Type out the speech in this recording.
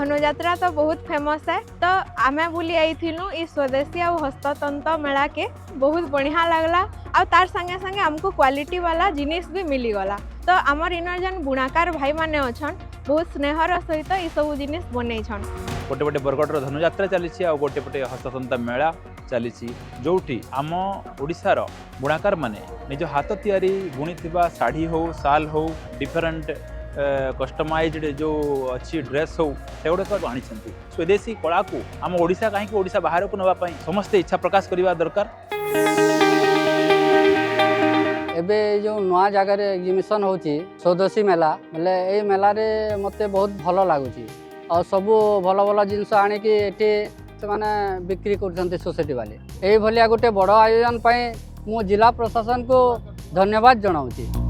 धनुଯାत्रा तो बहुत फेमस है। तो आमे बुली आईथिलु ई स्वदेशी और हस्ततंत्र मेला के बहुत बढ़िया लगला और तार संगे संगे हमको क्वालिटी वाला जिनिस भी मिली गला। तो आमर इनर जन बुणाकार भाई माने अछन बहुत स्नेहर सहित ई सब जिनिस बनै छन। गोटे पटे बरगढ़ धनुଯାत्रा चली और गोटे पटे हस्ततंत्र मेला चली जो आम ओडिशार बुणाकार माने निज हाथ तैयारी बुणी शाढ़ी हो साल हो डिफरेंट कस्टमाइज्ड जो अच्छी ड्रेस हो सेगुड़ा सब आनी स्वदेशी कला को आम ओडिशा कहीं ओडिशा बाहर को नापी समस्ते इच्छा प्रकाश करने दरकार। एबे जो नया जगार एग्जिबिशन होची स्वदेशी मेला बोले ये मेला रे मते बहुत भल लगुच और सब भल भल जिनस आणिकी एठी से माने बिक्री कर सोसाइटी वाले यही भलिया गोटे बड़ आयोजन पाए मु जिला प्रशासन को धन्यवाद जनाऊँ।